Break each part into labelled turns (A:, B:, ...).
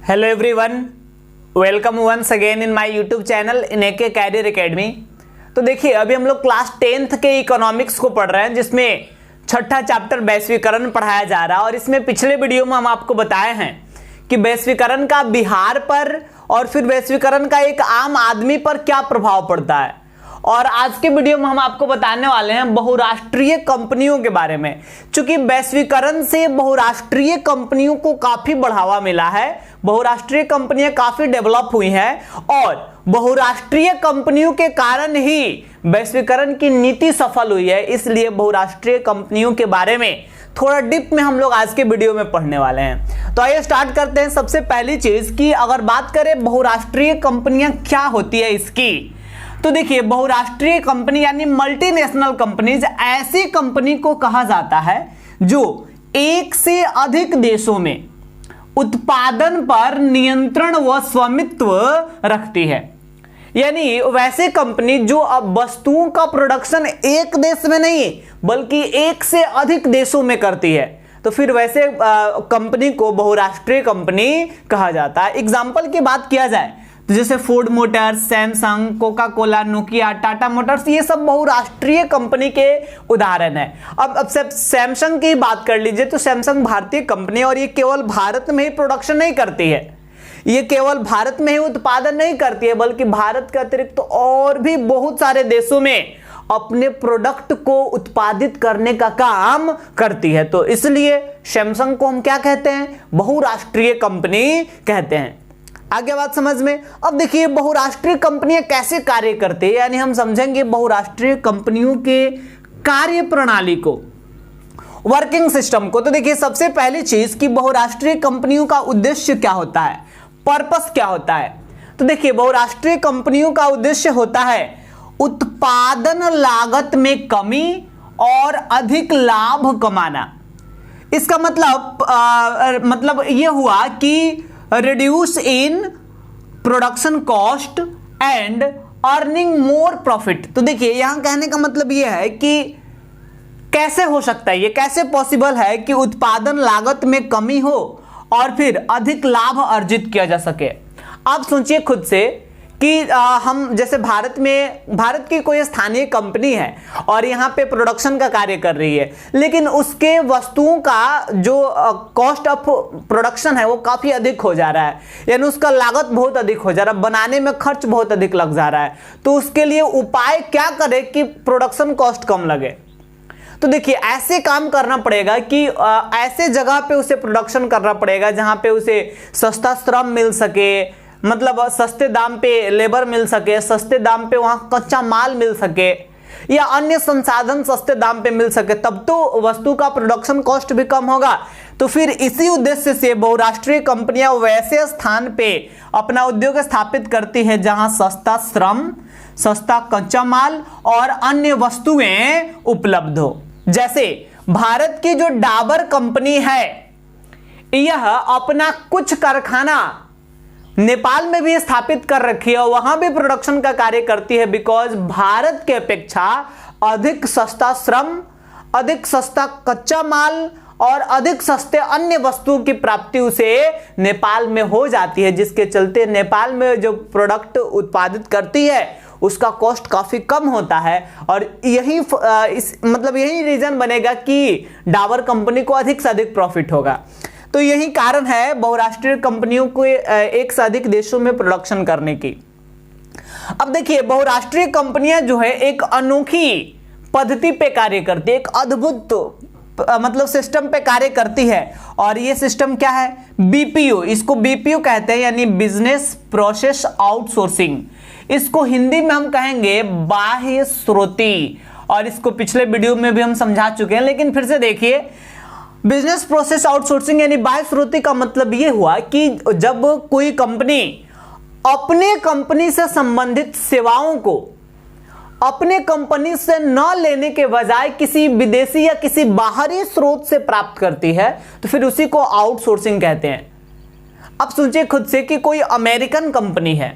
A: Hello everyone, welcome once again in my YouTube channel in AK career academy. तो देखिए, अभी हम लोग क्लास 10th के इकोनॉमिक्स को पढ़ रहे हैं, जिसमें छठा चैप्टर वैश्वीकरण पढ़ाया जा रहा है। और इसमें पिछले वीडियो में हम आपको बताए हैं कि वैश्वीकरण का बिहार पर और फिर वैश्वीकरण का एक आम आदमी पर क्या प्रभाव पड़ता है। और आज के वीडियो में हम आपको बताने वाले हैं बहुराष्ट्रीय कंपनियों के बारे में। चूंकि वैश्वीकरण से बहुराष्ट्रीय कंपनियों को काफी बढ़ावा मिला है, बहुराष्ट्रीय कंपनियां काफी डेवलप हुई हैं और बहुराष्ट्रीय कंपनियों के कारण ही वैश्वीकरण की नीति सफल हुई है। इसलिए बहुराष्ट्रीय कंपनियों के बारे में थोड़ा डीप में हम लोग आज के वीडियो में पढ़ने वाले हैं। तो आइए स्टार्ट करते हैं। सबसे पहली चीज कि अगर बात करें बहुराष्ट्रीय कंपनियां क्या होती है इसकी, तो देखिए, बहुराष्ट्रीय कंपनी यानी मल्टीनेशनल कंपनीज ऐसी कंपनी को कहा जाता है जो एक से अधिक देशों में उत्पादन पर नियंत्रण व स्वामित्व रखती है। यानी वैसे कंपनी जो अब वस्तुओं का प्रोडक्शन एक देश में नहीं बल्कि एक से अधिक देशों में करती है, तो फिर वैसे कंपनी को बहुराष्ट्रीय कंपनी कहा जाता है। एग्जाम्पल की बात किया जाए तो जैसे Ford Motors, Samsung, Coca Cola, Nokia, Tata Motors, ये सब बहुराष्ट्रीय कंपनी के उदाहरण है। अब सैमसंग की बात कर लीजिए तो सैमसंग भारतीय कंपनी है और ये केवल भारत में ही प्रोडक्शन नहीं करती है, ये केवल भारत में ही उत्पादन नहीं करती है बल्कि भारत के अतिरिक्त तो और भी बहुत सारे देशों में अपने प्रोडक्ट को उत्पादित करने का काम करती है। तो इसलिए सैमसंग को हम क्या कहते हैं? बहुराष्ट्रीय कंपनी कहते हैं। आगे बात समझ में। अब देखिए, बहुराष्ट्रीय कंपनियां कैसे कार्य करती है, यानी हम समझेंगे बहुराष्ट्रीय कंपनियों के कार्य प्रणाली को, वर्किंग सिस्टम को। तो देखिए, सबसे पहली चीज कि बहुराष्ट्रीय कंपनियों का उद्देश्य क्या होता है, पर्पस क्या होता है। तो देखिए, बहुराष्ट्रीय कंपनियों का उद्देश्य होता है उत्पादन लागत में कमी और अधिक लाभ कमाना। इसका मतलब यह हुआ कि reduce in production cost and earning more profit. तो देखिए, यहां कहने का मतलब यह है कि कैसे हो सकता है, ये कैसे पॉसिबल है कि उत्पादन लागत में कमी हो और फिर अधिक लाभ अर्जित किया जा सके। आप सोचिए खुद से कि हम जैसे भारत की कोई स्थानीय कंपनी है और यहाँ पे प्रोडक्शन का कार्य कर रही है, लेकिन उसके वस्तुओं का जो कॉस्ट ऑफ प्रोडक्शन है वो काफी अधिक हो जा रहा है, यानी उसका लागत बहुत अधिक हो जा रहा है, बनाने में खर्च बहुत अधिक लग जा रहा है। तो उसके लिए उपाय क्या करे कि प्रोडक्शन कॉस्ट कम लगे। तो देखिए, ऐसे काम करना पड़ेगा कि ऐसे जगह पे उसे प्रोडक्शन करना पड़ेगा जहां पे उसे सस्ता श्रम मिल सके, मतलब सस्ते दाम पे लेबर मिल सके, सस्ते दाम पे वहां कच्चा माल मिल सके या अन्य संसाधन सस्ते दाम पे मिल सके, तब तो वस्तु का प्रोडक्शन कॉस्ट भी कम होगा। तो फिर इसी उद्देश्य से बहुराष्ट्रीय कंपनियां वैसे स्थान पे अपना उद्योग स्थापित करती है जहां सस्ता श्रम, सस्ता कच्चा माल और अन्य वस्तुएं उपलब्ध हो। जैसे भारत की जो डाबर कंपनी है, यह अपना कुछ कारखाना नेपाल में भी स्थापित कर रखी है और वहां भी प्रोडक्शन का कार्य करती है, बिकॉज भारत के अपेक्षा अधिक सस्ता श्रम, अधिक सस्ता कच्चा माल और अधिक सस्ते अन्य वस्तुओं की प्राप्ति उसे नेपाल में हो जाती है, जिसके चलते नेपाल में जो प्रोडक्ट उत्पादित करती है उसका कॉस्ट काफी कम होता है। और यही रीजन बनेगा कि डाबर कंपनी को अधिक से अधिक प्रॉफिट होगा। तो यही कारण है बहुराष्ट्रीय कंपनियों को एक से अधिक देशों में प्रोडक्शन करने की। अब देखिए, बहुराष्ट्रीय कंपनियां जो है एक अनोखी पद्धति पे कार्य करती है, एक अद्भुत सिस्टम पे कार्य करती है। और ये सिस्टम क्या है? बीपीओ, इसको बीपीओ कहते हैं, यानी बिजनेस प्रोसेस आउटसोर्सिंग। इसको हिंदी में हम कहेंगे बाह्य स्रोती, और इसको पिछले वीडियो में भी हम समझा चुके हैं, लेकिन फिर से देखिए, बिजनेस प्रोसेस आउटसोर्सिंग यानी बाह्य स्रोती का मतलब यह हुआ कि जब कोई कंपनी अपने कंपनी से संबंधित सेवाओं को अपने कंपनी से न लेने के बजाय किसी विदेशी या किसी बाहरी स्रोत से प्राप्त करती है, तो फिर उसी को आउटसोर्सिंग कहते हैं। अब सोचिए खुद से कि कोई अमेरिकन कंपनी है,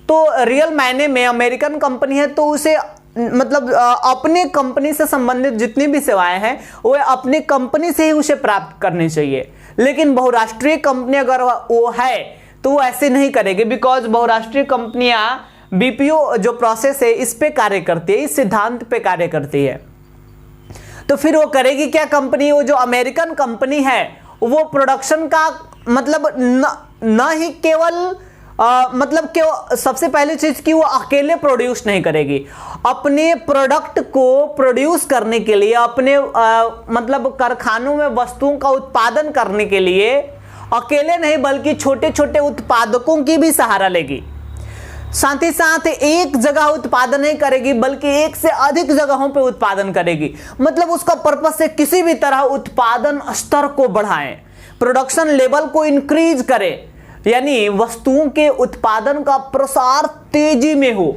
A: तो रियल मायने में अमेरिकन कंपनी है, तो उसे अपने कंपनी से संबंधित जितनी भी सेवाएं हैं वो अपनी कंपनी से ही उसे प्राप्त करनी चाहिए। लेकिन बहुराष्ट्रीय कंपनी अगर वो है तो वो ऐसे नहीं करेगी, बिकॉज बहुराष्ट्रीय कंपनियां बीपीओ जो प्रोसेस है इस पे कार्य करती है, इस सिद्धांत पे कार्य करती है। तो फिर वो करेगी क्या कंपनी, वो जो अमेरिकन कंपनी है वो प्रोडक्शन का मतलब न ही केवल मतलब कि सबसे पहली चीज कि वो अकेले प्रोड्यूस नहीं करेगी, अपने प्रोडक्ट को प्रोड्यूस करने के लिए, अपने मतलब कारखानों में वस्तुओं का उत्पादन करने के लिए अकेले नहीं बल्कि छोटे छोटे उत्पादकों की भी सहारा लेगी। साथ ही साथ एक जगह उत्पादन नहीं करेगी बल्कि एक से अधिक जगहों पे उत्पादन करेगी। मतलब उसका पर्पस है किसी भी तरह उत्पादन स्तर को बढ़ाएं, प्रोडक्शन लेवल को इंक्रीज करें, यानी वस्तुओं के उत्पादन का प्रसार तेजी में हो।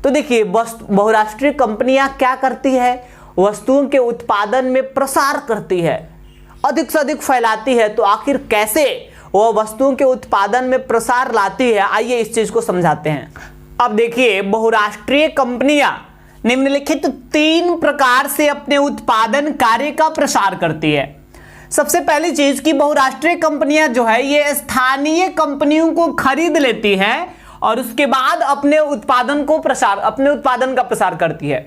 A: तो देखिए बहुराष्ट्रीय कंपनियां क्या करती है, वस्तुओं के उत्पादन में प्रसार करती है, अधिक से अधिक फैलाती है। तो आखिर कैसे वो वस्तुओं के उत्पादन में प्रसार लाती है, आइए इस चीज को समझाते हैं। अब देखिए बहुराष्ट्रीय कंपनियां निम्नलिखित 3 प्रकार से अपने उत्पादन कार्य का प्रसार करती है। सबसे पहली चीज कि बहुराष्ट्रीय कंपनियां जो है ये स्थानीय कंपनियों को खरीद लेती है और उसके बाद अपने उत्पादन का प्रसार करती है।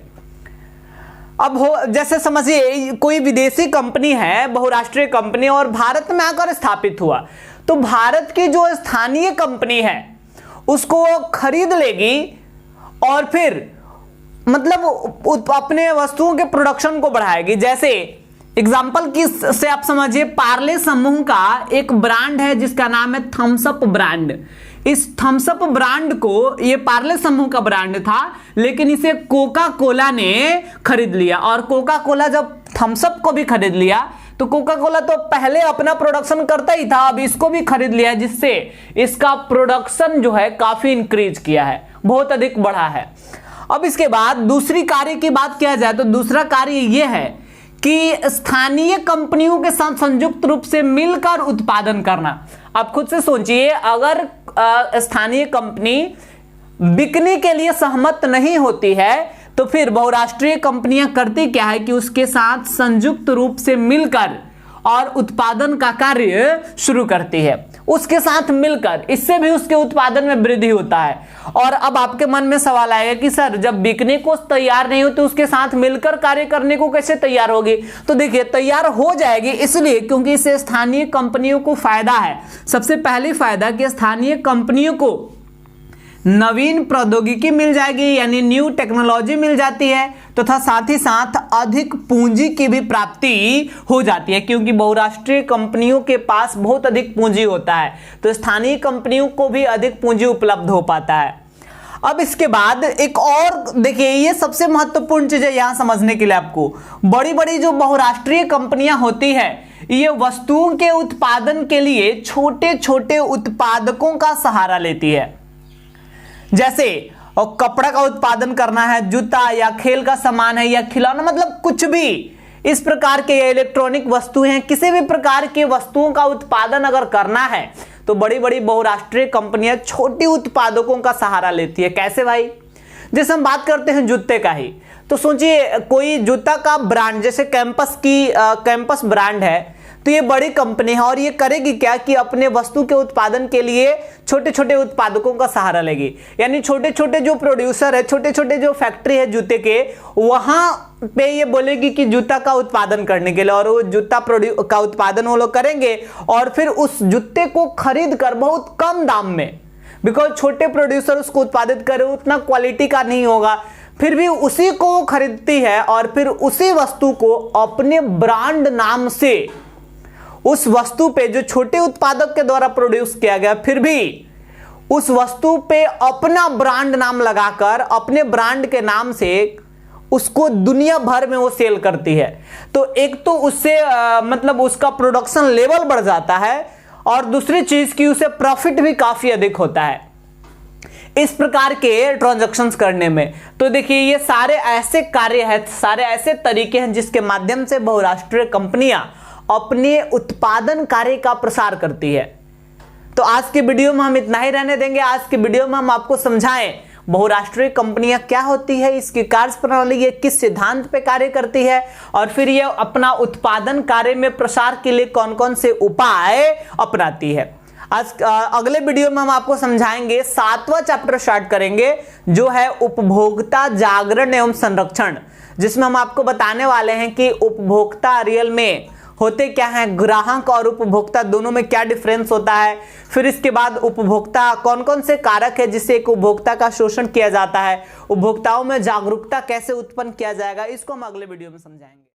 A: अब जैसे समझिए कोई विदेशी कंपनी है, बहुराष्ट्रीय कंपनी, और भारत में आकर स्थापित हुआ, तो भारत की जो स्थानीय कंपनी है उसको खरीद लेगी और फिर मतलब अपने वस्तुओं के प्रोडक्शन को बढ़ाएगी। जैसे एग्जाम्पल की से आप समझिए पार्ले समूह का एक ब्रांड है जिसका नाम है थम्स अप ब्रांड। इस थम्स अप ब्रांड को, ये पार्ले समूह का ब्रांड था, लेकिन इसे कोका कोला ने खरीद लिया। और कोका कोला जब थम्स अप को भी खरीद लिया तो कोका कोला तो पहले अपना प्रोडक्शन करता ही था, अब इसको भी खरीद लिया, जिससे इसका प्रोडक्शन जो है काफी इंक्रीज किया है, बहुत अधिक बढ़ा है। अब इसके बाद दूसरी कार्य की बात किया जाए तो दूसरा कार्य यह है कि स्थानीय कंपनियों के साथ संयुक्त रूप से मिलकर उत्पादन करना। आप खुद से सोचिए, अगर स्थानीय कंपनी बिकने के लिए सहमत नहीं होती है तो फिर बहुराष्ट्रीय कंपनियां करती क्या है कि उसके साथ संयुक्त रूप से मिलकर और उत्पादन का कार्य शुरू करती है, उसके साथ मिलकर। इससे भी उसके उत्पादन में वृद्धि होता है। और अब आपके मन में सवाल आएगा कि सर जब बिकने को तैयार नहीं हो तो उसके साथ मिलकर कार्य करने को कैसे तैयार होगी? तो देखिए तैयार हो जाएगी, इसलिए क्योंकि इससे स्थानीय कंपनियों को फायदा है। सबसे पहली फायदा कि स्थानीय कंपनियों को नवीन प्रौद्योगिकी मिल जाएगी, यानी न्यू टेक्नोलॉजी मिल जाती है, तथा साथ ही साथ अधिक पूंजी की भी प्राप्ति हो जाती है, क्योंकि बहुराष्ट्रीय कंपनियों के पास बहुत अधिक पूंजी होता है, तो स्थानीय कंपनियों को भी अधिक पूंजी उपलब्ध हो पाता है। अब इसके बाद एक और देखिए, ये सबसे महत्वपूर्ण चीज है यहां समझने के लिए आपको। बड़ी बड़ी जो बहुराष्ट्रीय कंपनियां होती है ये वस्तुओं के उत्पादन के लिए छोटे छोटे उत्पादकों का सहारा लेती है। जैसे और कपड़ा का उत्पादन करना है, जूता या खेल का सामान है या खिलौना, मतलब कुछ भी इस प्रकार के इलेक्ट्रॉनिक वस्तुएं हैं, किसी भी प्रकार की वस्तुओं का उत्पादन अगर करना है तो बड़ी बड़ी बहुराष्ट्रीय कंपनियां छोटी उत्पादकों का सहारा लेती है। कैसे भाई? जैसे हम बात करते हैं जूते का ही, तो सोचिए कोई जूता का ब्रांड जैसे कैंपस ब्रांड है, तो ये बड़ी कंपनी है और ये करेगी क्या कि अपने वस्तु के उत्पादन के लिए छोटे छोटे उत्पादकों का सहारा लेगी। यानी छोटे छोटे जो प्रोड्यूसर है, छोटे छोटे जो फैक्ट्री है जूते के, वहां पे ये बोलेगी कि जूता का उत्पादन करने के लिए, और वो जूता का उत्पादन वो लोग करेंगे और फिर उस जूते को खरीद कर बहुत कम दाम में, बिकॉज छोटे प्रोड्यूसर उसको उत्पादित करे, उतना क्वालिटी का नहीं होगा, फिर भी उसी को वो खरीदती है और फिर उसी वस्तु को अपने ब्रांड नाम से उस वस्तु पे जो छोटे उत्पादक के द्वारा प्रोड्यूस किया गया, फिर भी उस वस्तु पे अपना ब्रांड नाम लगाकर अपने ब्रांड के नाम से उसको दुनिया भर में वो सेल करती है। तो एक तो उससे मतलब उसका प्रोडक्शन लेवल बढ़ जाता है और दूसरी चीज की उसे प्रॉफिट भी काफी अधिक होता है इस प्रकार के ट्रांजैक्शंस करने में। तो देखिए ये सारे ऐसे कार्य हैं, सारे ऐसे तरीके हैं जिसके माध्यम से बहुराष्ट्रीय कंपनियां अपने उत्पादन कार्य का प्रसार करती है। तो आज के वीडियो में हम इतना ही रहने देंगे। आज के वीडियो में हम आपको समझाएं बहुराष्ट्रीय कंपनियां क्या होती है, इसकी कार्यप्रणाली ये किस सिद्धांत पे कार्य करती है, और फिर ये अपना उत्पादन कार्य में प्रसार के लिए कौन कौन से उपाय अपनाती है। आज अगले वीडियो में हम आपको समझाएंगे, 7वां चैप्टर स्टार्ट करेंगे जो है उपभोक्ता जागरण एवं संरक्षण, जिसमें हम आपको बताने वाले हैं कि उपभोक्ता रियल में होते क्या हैं, ग्राहक और उपभोक्ता दोनों में क्या डिफरेंस होता है। फिर इसके बाद उपभोक्ता कौन कौन से कारक है जिससे एक उपभोक्ता का शोषण किया जाता है, उपभोक्ताओं में जागरूकता कैसे उत्पन्न किया जाएगा, इसको हम अगले वीडियो में समझाएंगे।